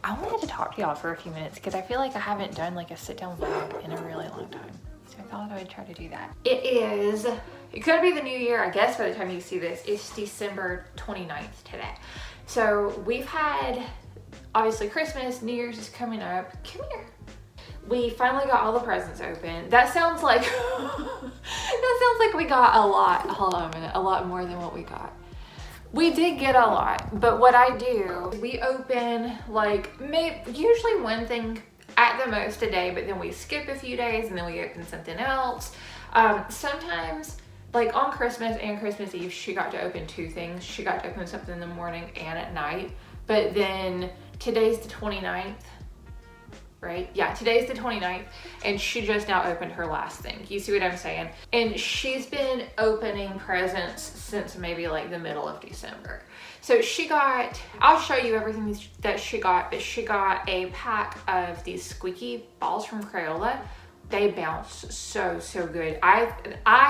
I wanted to talk to y'all for a few minutes because I feel like I haven't done like a sit down vlog in a really long time. So I thought I would try to do that. It could be the new year, I guess by the time you see this. It's December 29th today. So we've had, obviously Christmas, New Year's is coming up. Come here. We finally got all the presents open. That sounds like, we got a lot. Hold on a minute, a lot more than what we got. We did get a lot, but what I do, we open like usually one thing at the most a day, but then we skip a few days and then we open something else. Sometimes like on Christmas and Christmas Eve, she got to open two things. She got to open something in the morning and at night, but then today's the 29th. Right? Yeah, today's the 29th and she just now opened her last thing. You see what I'm saying? And she's been opening presents since maybe like the middle of December. So she got, I'll show you everything that she got, but she got a pack of these squeaky balls from Crayola. They bounce so good. I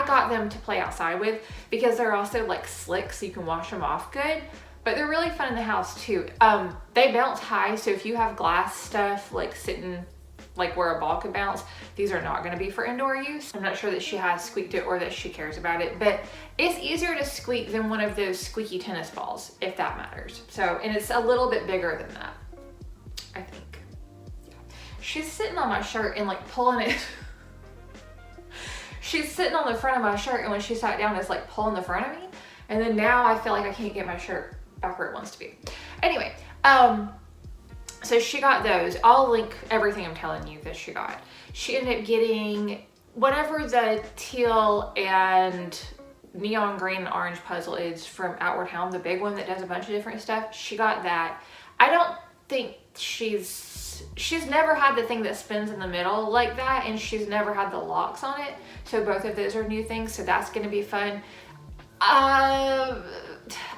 got them to play outside with because they're also like slick so you can wash them off good. But they're really fun in the house too. They bounce high, so if you have glass stuff like sitting like where a ball could bounce, these are not gonna be for indoor use. I'm not sure that she has squeaked it or that she cares about it, but it's easier to squeak than one of those squeaky tennis balls, if that matters. So, and it's a little bit bigger than that, I think. Yeah. She's sitting on my shirt and like pulling it. She's sitting on the front of my shirt, and when she sat down, it's like pulling the front of me. And then now I feel like I can't get my shirt back where it wants to be. Anyway, so she got those. I'll link everything I'm telling you that she got. She ended up getting whatever the teal and neon green and orange puzzle is from Outward Hound, the big one that does a bunch of different stuff. She got that. I don't think she's never had the thing that spins in the middle like that, and she's never had the locks on it. So both of those are new things, so that's gonna be fun. I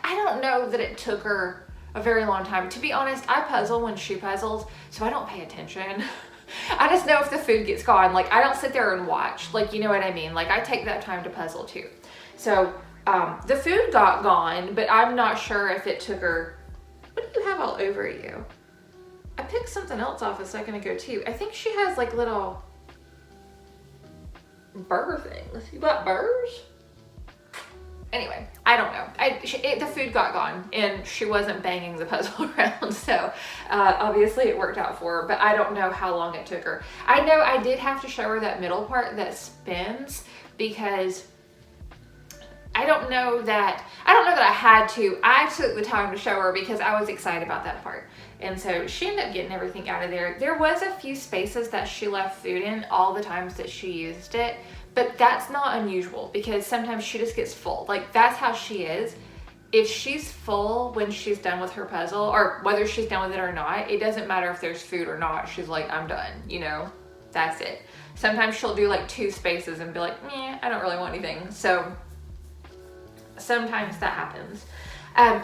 don't know that it took her a very long time. To be honest, I puzzle when she puzzles, so I don't pay attention. I just know if the food gets gone. Like, I don't sit there and watch. Like, you know what I mean? Like, I take that time to puzzle too. So, the food got gone, but I'm not sure if it took her... What do you have all over you? I picked something else off a second ago too. I think she has like little burr things. You got burrs? Anyway, I don't know. The food got gone and she wasn't banging the puzzle around, so obviously it worked out for her, but I don't know how long it took her. I know I did have to show her that middle part that spins because I don't know that I had to. I took the time to show her because I was excited about that part. And so she ended up getting everything out of there. There was a few spaces that she left food in all the times that she used it. But that's not unusual because sometimes she just gets full. Like, that's how she is. If she's full when she's done with her puzzle, or whether she's done with it or not, it doesn't matter if there's food or not. She's like, I'm done, you know? That's it. Sometimes she'll do like 2 spaces and be like, I don't really want anything. So sometimes that happens.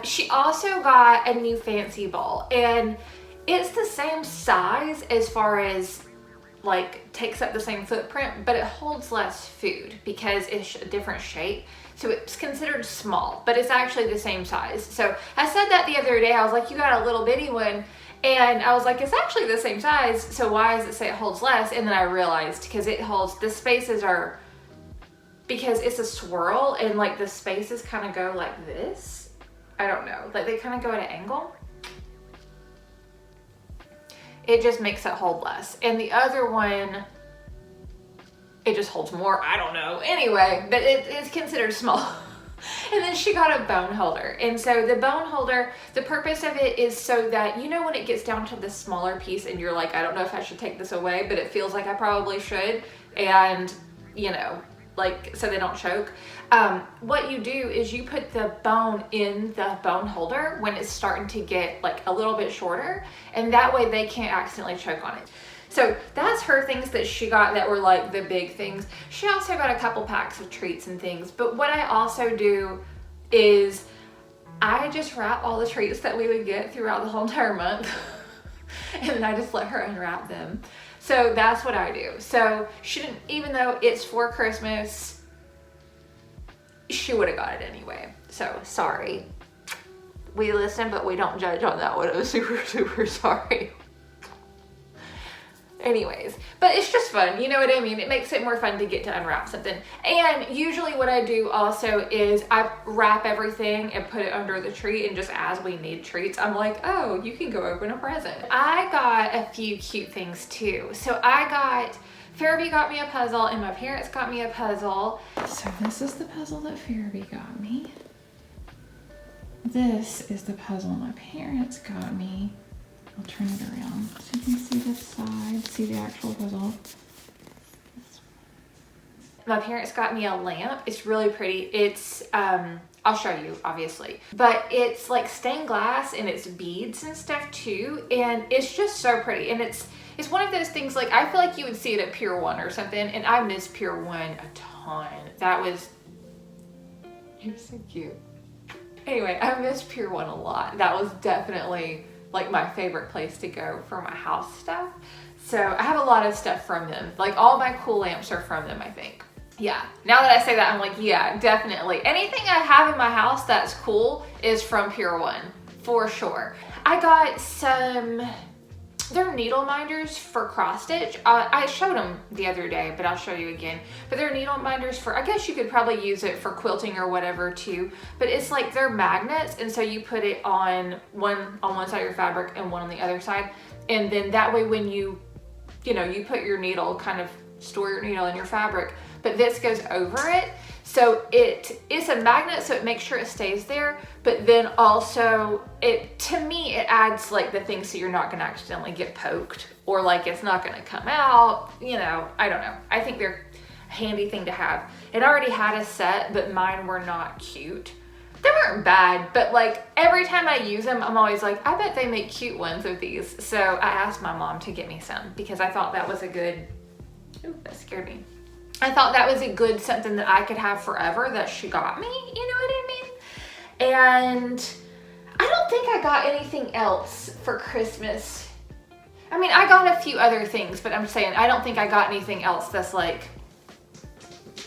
She also got a new fancy bowl, and it's the same size as far as like takes up the same footprint, but it holds less food because it's a different shape. So it's considered small, but it's actually the same size. So I said that the other day. I was like, you got a little bitty one. And I was like, it's actually the same size. So why does it say it holds less? And then I realized because it holds, the spaces are, because it's a swirl and like the spaces kind of go like this. I don't know, like they kind of go at an angle. It just makes it hold less. And the other one, it just holds more. I don't know. Anyway, but it's considered small. And then she got a bone holder. And so the bone holder, the purpose of it is so that, you know, when it gets down to the smaller piece and you're like, I don't know if I should take this away, but it feels like I probably should. And, you know, like, so they don't choke. What you do is you put the bone in the bone holder when it's starting to get like a little bit shorter, and that way they can't accidentally choke on it. So that's her things that she got that were like the big things. She also got a couple packs of treats and things, but what I also do is I just wrap all the treats that we would get throughout the whole entire month and then I just let her unwrap them. So that's what I do. So she didn't, even though it's for Christmas, she would have got it anyway. So sorry. We listen, but we don't judge on that one. I was super sorry. Anyways, but it's just fun, you know what I mean? It makes it more fun to get to unwrap something. And usually what I do also is I wrap everything and put it under the tree, and just as we need treats, I'm like, oh, you can go open a present. I got a few cute things too. So Pharaby got me a puzzle and my parents got me a puzzle. So this is the puzzle that Pharaby got me. This is the puzzle my parents got me. I'll turn it around so you can see this side, see the actual puzzle. My parents got me a lamp. It's really pretty. It's, I'll show you obviously, but it's like stained glass and it's beads and stuff too. And it's just so pretty. And it's one of those things, like I feel like you would see it at Pier 1 or something. And I miss Pier 1 a ton. You're so cute. Anyway, I miss Pier 1 a lot. That was definitely like my favorite place to go for my house stuff. So I have a lot of stuff from them. Like all my cool lamps are from them, I think. Yeah, now that I say that, I'm like, yeah, definitely. Anything I have in my house that's cool is from Pier 1, for sure. I got they're needle minders for cross stitch. I showed them the other day, but I'll show you again. But they're needle minders for, I guess you could probably use it for quilting or whatever too. But it's like they're magnets, and so you put it on one side of your fabric and one on the other side. And then that way when you put your needle, kind of store your needle in your fabric, but this goes over it. So it's a magnet, so it makes sure it stays there, but then also to me, it adds like the thing so you're not gonna accidentally get poked, or like it's not gonna come out, I don't know. I think they're a handy thing to have. It already had a set, but mine were not cute. They weren't bad, but like every time I use them, I'm always like, I bet they make cute ones of these. So I asked my mom to get me some because I thought that was a good, ooh, that scared me. I thought that was a good something that I could have forever that she got me, you know what I mean? And I don't think I got anything else for Christmas. I mean, I got a few other things, but I'm saying I don't think I got anything else that's like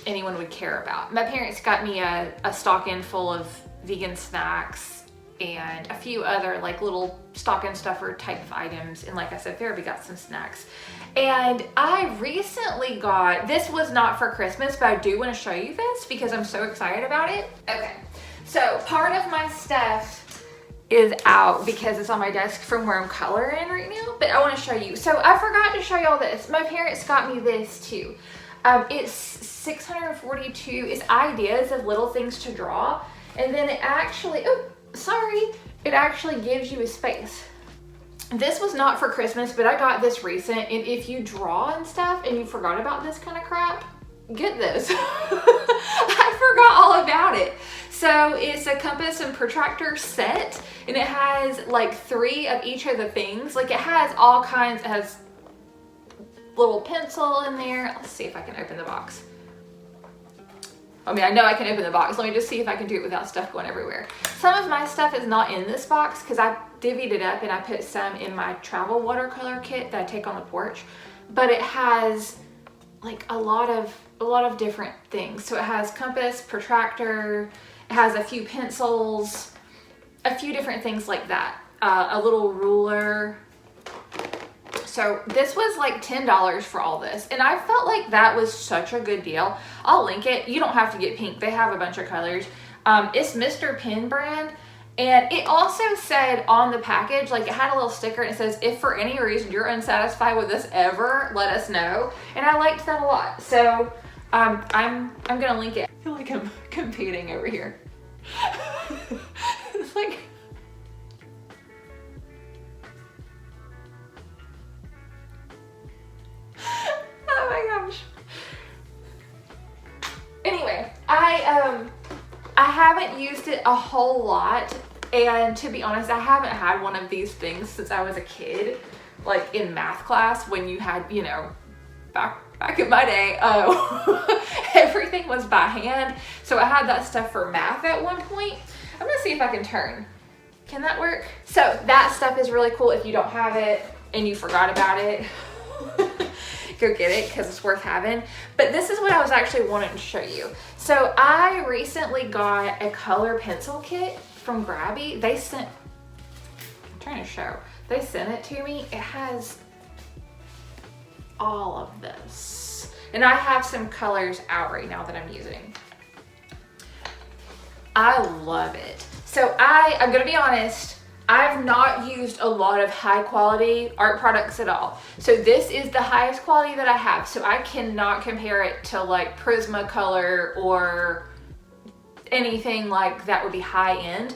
anyone would care about. My parents got me a stocking full of vegan snacks and a few other like little stocking stuffer type of items. And like I said, Pharaby got some snacks. And I recently got, this was not for Christmas, but I do want to show you this because I'm so excited about it. Okay, so part of my stuff is out because it's on my desk from where I'm coloring right now, but I want to show you. So I forgot to show you all this. My parents got me this too. It's 642, it's ideas of little things to draw. And then it actually, it actually gives you a space. This was not for Christmas, but I got this recent, and if you draw and stuff and you forgot about this kind of crap, get this. I forgot all about it. So it's a compass and protractor set, and it has like 3 of each of the things. Like it has all kinds, it has little pencil in there. Let's see if I can open the box. I mean, I know I can open the box. Let me just see if I can do it without stuff going everywhere. Some of my stuff is not in this box because I divvied it up and I put some in my travel watercolor kit that I take on the porch. But it has like a lot of different things. So it has compass, protractor, it has a few pencils, a few different things like that. A little ruler. So this was like $10 for all this. And I felt like that was such a good deal. I'll link it. You don't have to get pink. They have a bunch of colors. It's Mr. Pen brand. And it also said on the package, like it had a little sticker and it says, if for any reason you're unsatisfied with this ever, let us know. And I liked that a lot. So I'm gonna link it. I feel like I'm competing over here. It's like, oh my gosh. Anyway, I haven't used it a whole lot, and to be honest, I haven't had one of these things since I was a kid, like in math class when you had, back in my day, everything was by hand. So I had that stuff for math at one point. I'm gonna see if I can turn. Can that work? So that stuff is really cool. If you don't have it and you forgot about it, go get it because it's worth having. But this is what I was actually wanting to show you. So I recently got a color pencil kit from Grabby. They sent, I'm trying to show, they sent it to me. It has all of this. And I have some colors out right now that I'm using. I love it. So I'm gonna be honest, I've not used a lot of high quality art products at all. So this is the highest quality that I have. So I cannot compare it to like Prismacolor or anything like that would be high end.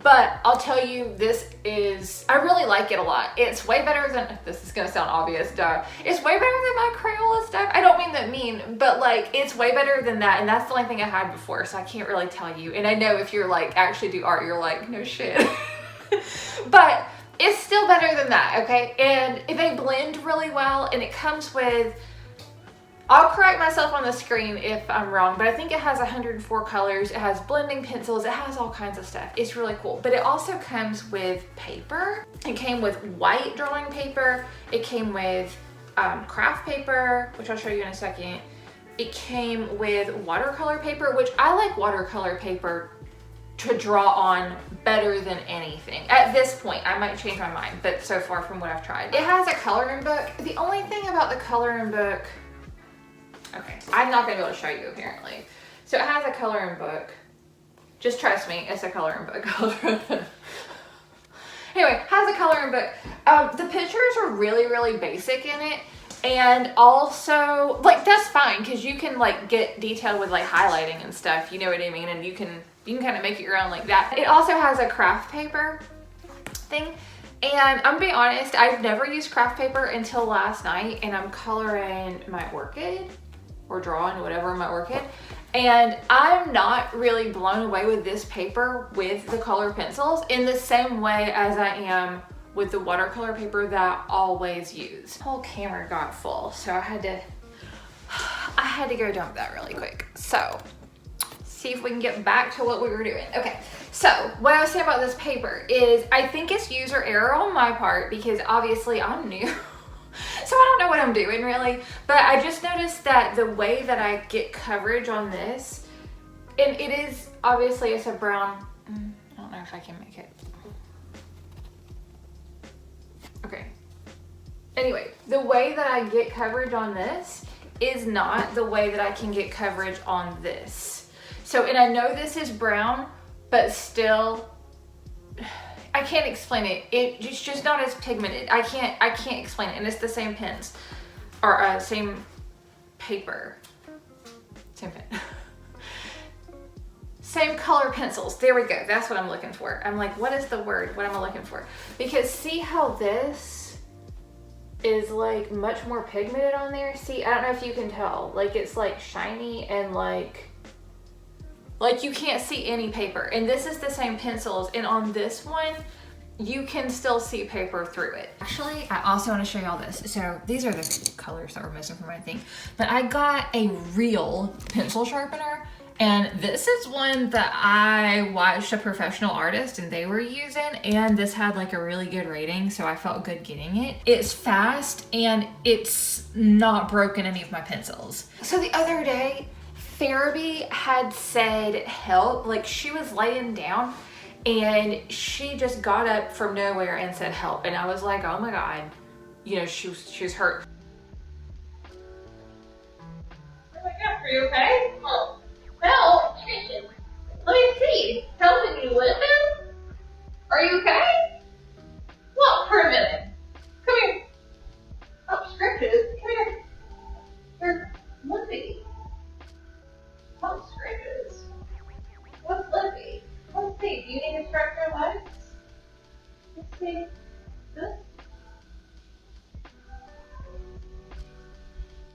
But I'll tell you, I really like it a lot. It's way better than, this is gonna sound obvious, duh. It's way better than my Crayola stuff. I don't mean that mean, but like, it's way better than that. And that's the only thing I had before, so I can't really tell you. And I know if you're like, actually do art, you're like, no shit. But it's still better than that, okay? And they blend really well, and it comes with, I'll correct myself on the screen if I'm wrong, but I think it has 104 colors. It has blending pencils. It has all kinds of stuff. It's really cool. But it also comes with paper. It came with white drawing paper. It came with craft paper, which I'll show you in a second. It came with watercolor paper, which I like watercolor paper to draw on better than anything. At this point, I might change my mind, but so far from what I've tried. It has a coloring book. The only thing about the coloring book, okay, I'm not gonna be able to show you apparently. So it has a coloring book. Just trust me, it's a coloring book. Anyway, has a coloring book. The pictures are really, really basic in it. And also, like, that's fine, because you can like get detailed with like highlighting and stuff, you know what I mean? And you can kind of make it your own like that. It also has a craft paper thing. And I'm gonna be honest, I've never used craft paper until last night, and I'm coloring my orchid or drawing whatever my orchid. And I'm not really blown away with this paper with the color pencils in the same way as I am with the watercolor paper that I always use. The whole camera got full, so I had to go dump that really quick. So, see if we can get back to what we were doing. Okay, so what I was saying about this paper is I think it's user error on my part because obviously I'm new. So I don't know what I'm doing really, but I just noticed that the way that I get coverage on this, and it is, obviously it's a brown, I don't know if I can make it. Okay. Anyway, the way that I get coverage on this is not the way that I can get coverage on this. So, and I know this is brown, but still, I can't explain it. It's just not as pigmented. I can't explain it. And it's the same pens, or same paper. Same pen. Same color pencils. There we go. That's what I'm looking for. I'm like, what is the word? What am I looking for? Because see how this is like much more pigmented on there? See, I don't know if you can tell. Like it's like shiny and like you can't see any paper. And this is the same pencils. And on this one, you can still see paper through it. Actually, I also want to show you all this. So these are the colors that were missing from my thing. But I got a real pencil sharpener. And this is one that I watched a professional artist and they were using, and this had like a really good rating, so I felt good getting it. It's fast and it's not broken any of my pencils. So the other day, Pharaby had said help, like she was laying down and she just got up from nowhere and said help. And I was like, oh my God, you know, she was hurt. Oh my God, are you okay? Oh. Help! Let me see. Help, are you limping? Are you okay? Look for a minute. Come here. Oh, scratches. Come here. You're limpy. Oh, scratches. What's limpy? Let's see. Do you need to stretch your legs? Let's see. This.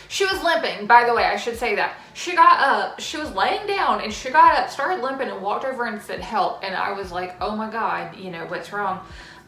She was limping, by the way, I should say that. She got up, she was laying down and she got up, started limping and walked over and said help. And I was like, oh my God, you know, what's wrong?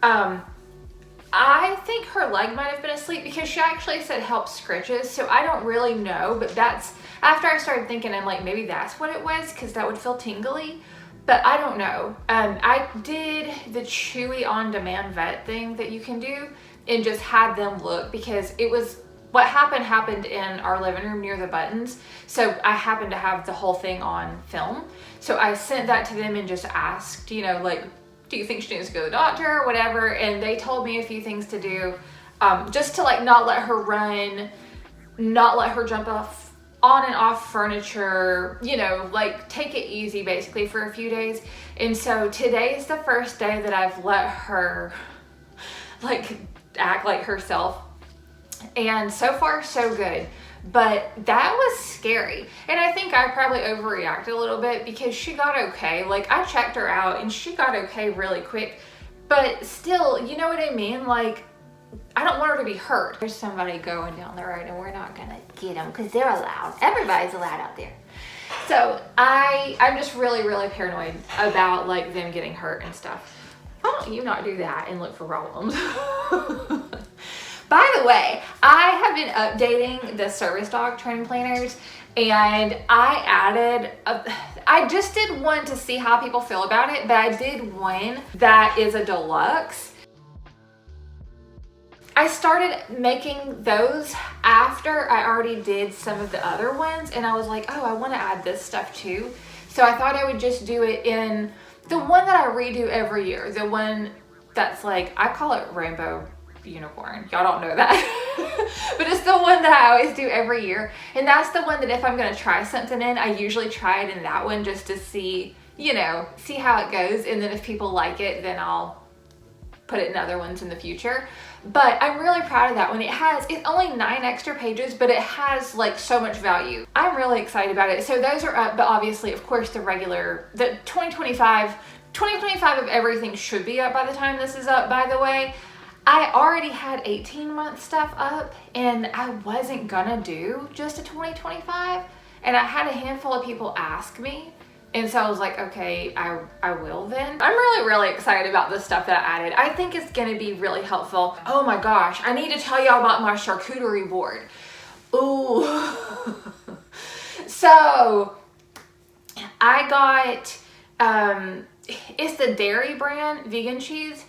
I think her leg might have been asleep because she actually said help scratches. So I don't really know, but that's, after I started thinking, I'm like, maybe that's what it was because that would feel tingly, but I don't know. I did the Chewy on-demand vet thing that you can do and just had them look because it was, what happened in our living room near the buttons. So I happened to have the whole thing on film. So I sent that to them and just asked, you know, like, do you think she needs to go to the doctor or whatever? And they told me a few things to do, just to like not let her run not let her jump off on and off furniture, you know, like take it easy basically for a few days. And so today is the first day that I've let her like act like herself. And so far so good. But that was scary. And I think I probably overreacted a little bit because she got okay. Like I checked her out and she got okay really quick. But still, you know what I mean? Like, I don't want her to be hurt. There's somebody going down the road and we're not gonna get them because they're allowed. Everybody's allowed out there. So I'm just really, really paranoid about like them getting hurt and stuff. Why don't you not do that and look for problems? By the way, I have been updating the service dog training planners, and I just did one to see how people feel about it, but I did one that is a deluxe. I started making those after I already did some of the other ones, and I was like, oh, I want to add this stuff too. So I thought I would just do it in the one that I redo every year, the one that's like, I call it Rainbow Unicorn. Y'all don't know that. But it's the one that I always do every year. And that's the one that if I'm going to try something in, I usually try it in that one just to see, you know, see how it goes. And then if people like it, then I'll put it in other ones in the future. But I'm really proud of that one. It's only 9 extra pages, but it has like so much value. I'm really excited about it. So those are up, but obviously, of course, the 2025 of everything should be up by the time this is up, by the way. I already had 18-month stuff up and I wasn't gonna do just a 2025. And I had a handful of people ask me. And so I was like, okay, I will then. I'm really, really excited about the stuff that I added. I think it's gonna be really helpful. Oh my gosh, I need to tell y'all about my charcuterie board. Ooh. So I got, it's the dairy brand vegan cheese.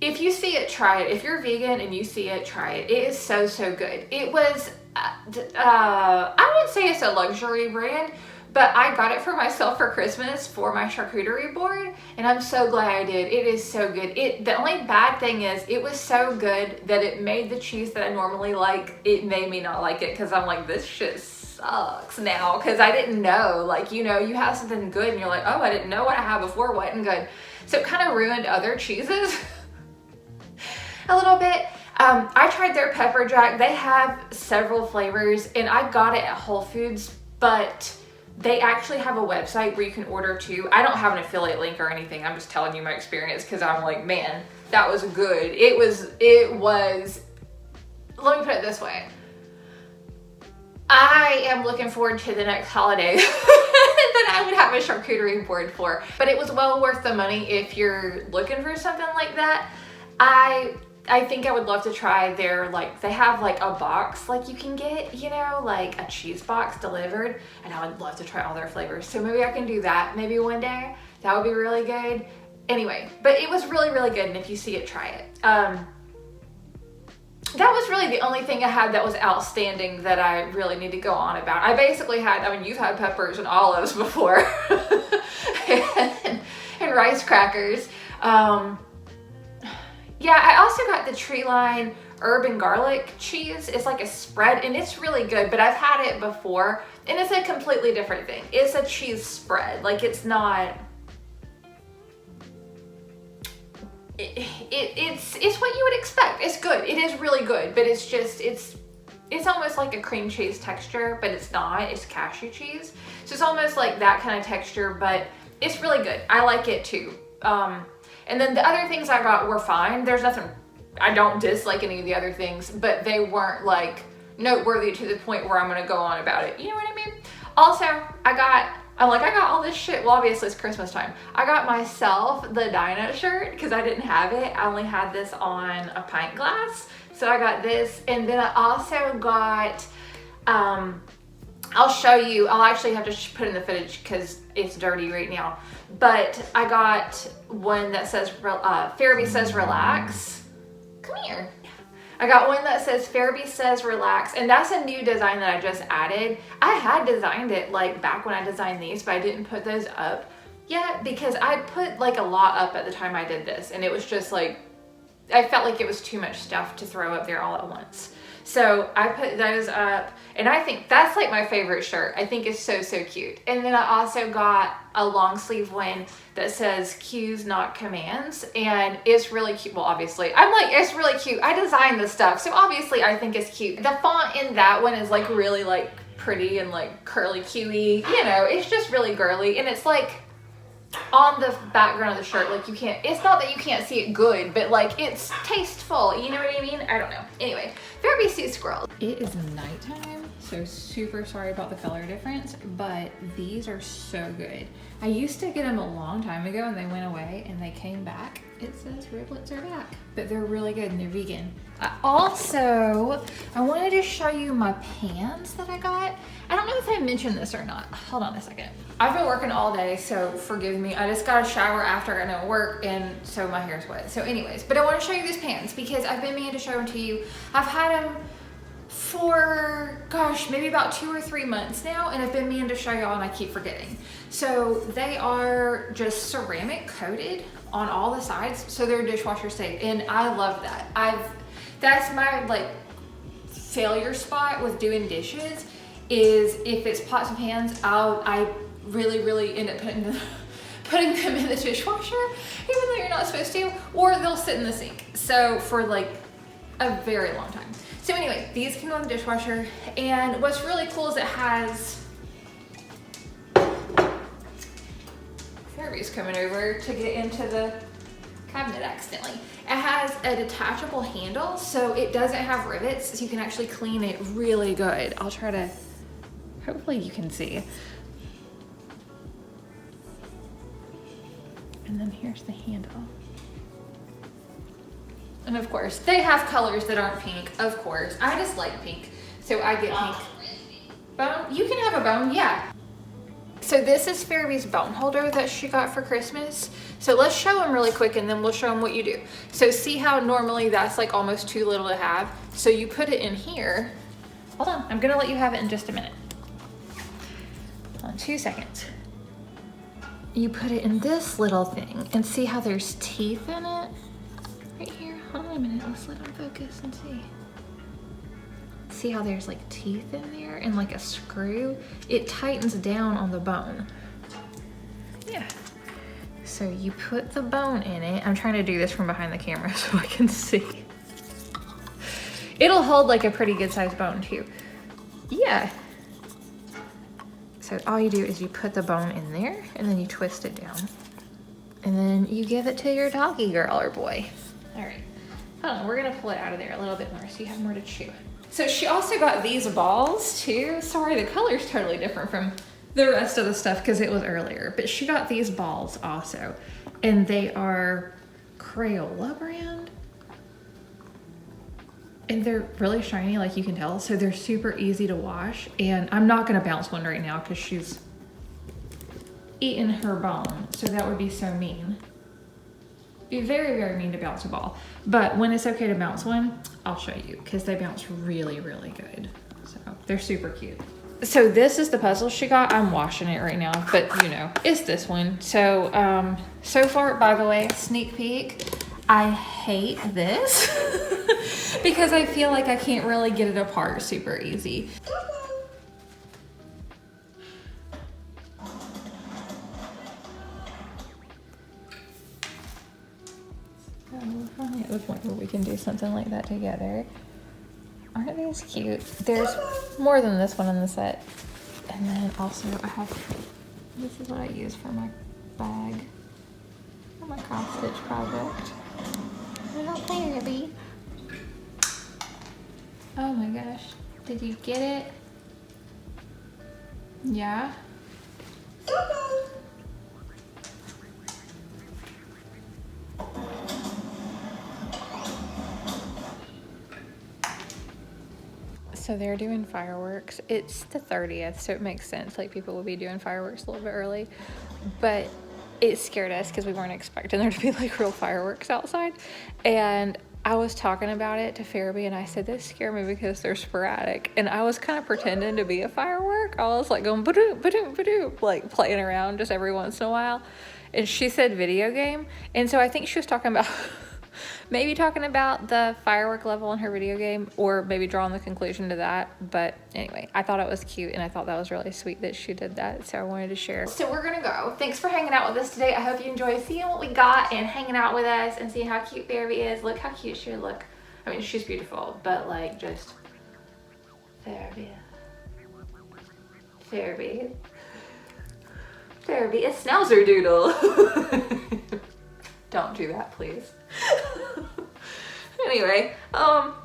If you see it, try it. If you're vegan and you see it, try it. It is so, so good. It was, I wouldn't say it's a luxury brand, but I got it for myself for Christmas for my charcuterie board, and I'm so glad I did. It is so good. The only bad thing is it was so good that it made the cheese that I normally like, it made me not like it because I'm like, this shit sucks now, because I didn't know. Like, you know, you have something good and you're like, oh, I didn't know what I had before wasn't good. So it kind of ruined other cheeses a little bit. I tried their pepper jack. They have several flavors and I got it at Whole Foods, but they actually have a website where you can order too. I don't have an affiliate link or anything. I'm just telling you my experience because I'm like, man, that was good. It was, let me put it this way. I am looking forward to the next holiday that I would have a charcuterie board for, but it was well worth the money if you're looking for something like that. I think I would love to try their, like, they have like a box like you can get, you know, like a cheese box delivered, and I would love to try all their flavors. So maybe I can do that maybe one day. That would be really good. Anyway, but it was really, really good, and if you see it, try it. That was really the only thing I had that was outstanding that I really need to go on about. I basically had, I mean, you've had peppers and olives before, and rice crackers. Yeah, I also got the Tree Line herb and garlic cheese. It's like a spread and it's really good, but I've had it before and it's a completely different thing. It's a cheese spread. Like, it's not, it's what you would expect. It's good. It is really good, but it's just, it's almost like a cream cheese texture, but it's not. It's cashew cheese. So it's almost like that kind of texture, but it's really good. I like it too. And then the other things I got were fine. There's nothing, I don't dislike any of the other things, but they weren't like noteworthy to the point where I'm gonna go on about it. You know what I mean? Also, I got all this shit. Well, obviously it's Christmas time. I got myself the Dinah shirt because I didn't have it. I only had this on a pint glass. So I got this, and then I also got, I'll show you, I'll actually have to put in the footage because it's dirty right now. But I got one that says, Pharaby says relax. Come here. I got one that says Pharaby says relax, and that's a new design that I just added. I had designed it like back when I designed these, but I didn't put those up yet because I put like a lot up at the time I did this, and it was just like, I felt like it was too much stuff to throw up there all at once. So I put those up, and I think that's like my favorite shirt. I think it's so, so cute. And then I also got a long sleeve one that says cues, not commands. And it's really cute. Well, obviously, I'm like, it's really cute. I designed this stuff. So obviously I think it's cute. The font in that one is like really like pretty and like curly cuey. You know, it's just really girly. And it's like on the background of the shirt, like you can't, it's not that you can't see it good, but like it's tasteful, you know what I mean? I don't know. Anyway, Pharaby Sea Squirrel. It is nighttime, so super sorry about the color difference, but these are so good. I used to get them a long time ago and they went away and they came back. It says riblets are back, but they're really good and they're vegan. I wanted to show you my pans that I got. I don't know if I mentioned this or not. Hold on a second. I've been working all day, so forgive me. I just got a shower after I got to work, and so my hair's wet. So anyways, but I want to show you these pans because I've been meaning to show them to you. I've had them for, gosh, maybe about 2 or 3 months now, and I've been meaning to show y'all and I keep forgetting. So they are just ceramic coated on all the sides, so they're dishwasher safe, and I love that. That's my like failure spot with doing dishes, is if it's pots and pans, I really end up putting them in the dishwasher, even though you're not supposed to, or they'll sit in the sink. So for like a very long time. So anyway, these can go in the dishwasher, and what's really cool is it has, Pharaby's coming over to get into the cabinet accidentally. It has a detachable handle, so it doesn't have rivets, so you can actually clean it really good. I'll try to, hopefully you can see. And then here's the handle. And of course, they have colors that aren't pink, of course. I just like pink, so I get pink. Bone? You can have a bone, yeah. So this is Pharaby's bone holder that she got for Christmas. So let's show them really quick and then we'll show them what you do. So see how normally that's like almost too little to have? So you put it in here. Hold on, I'm gonna let you have it in just a minute. Hold on 2 seconds. You put it in this little thing and see how there's teeth in it? Right here, hold on a minute, let's let them focus and see. See how there's like teeth in there and like a screw? It tightens down on the bone. Yeah. So you put the bone in it. I'm trying to do this from behind the camera so I can see. It'll hold like a pretty good sized bone too. Yeah. So all you do is you put the bone in there and then you twist it down. And then you give it to your doggy girl or boy. All right. Hold on, we're gonna pull it out of there a little bit more so you have more to chew. So she also got these balls too. Sorry, the color's totally different from the rest of the stuff because it was earlier, but she got these balls also. And they are Crayola brand. And they're really shiny, like you can tell. So they're super easy to wash. And I'm not gonna bounce one right now because she's eaten her bone. So that would be so mean. Be very mean to bounce a ball. But when it's okay to bounce one, I'll show you because they bounce really good. So they're super cute. So this is the puzzle she got. I'm washing it right now, but you know, it's this one. So, so far, by the way, sneak peek, I hate this because I feel like I can't really get it apart super easy. We're finally at the point where we can do something like that together. Aren't these cute? There's more than this one in the set. And then also I have, this is what I use for my bag, for my cross stitch project. Little Pharaby. Oh my gosh, did you get it? Yeah? So they're doing fireworks. It's the 30th, so it makes sense. Like people will be doing fireworks a little bit early, but it scared us because we weren't expecting there to be like real fireworks outside. And I was talking about it to Pharaby and I said, they scare me because they're sporadic. And I was kind of pretending to be a firework. I was like going ba-doop, ba-doop, ba-doop, like playing around just every once in a while. And she said video game. And so I think she was talking about maybe talking about the firework level in her video game, or maybe drawing the conclusion to that. But anyway, I thought it was cute, and I thought that was really sweet that she did that, so I wanted to share. So we're gonna go. Thanks for hanging out with us today. I hope you enjoyed seeing what we got and hanging out with us and seeing how cute Pharaby is. Look how cute she would look. I mean, she's beautiful, but like just Pharaby. Pharaby. Pharaby, a schnauzer doodle. Don't do that, please. Anyway,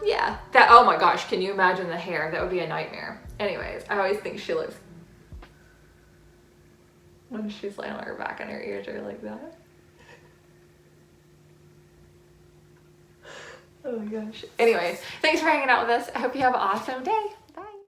yeah. That, oh my gosh, can you imagine the hair? That would be a nightmare. Anyways, I always think she looks, when she's laying on her back and her ears are like that. Oh my gosh. Anyways, thanks for hanging out with us. I hope you have an awesome day.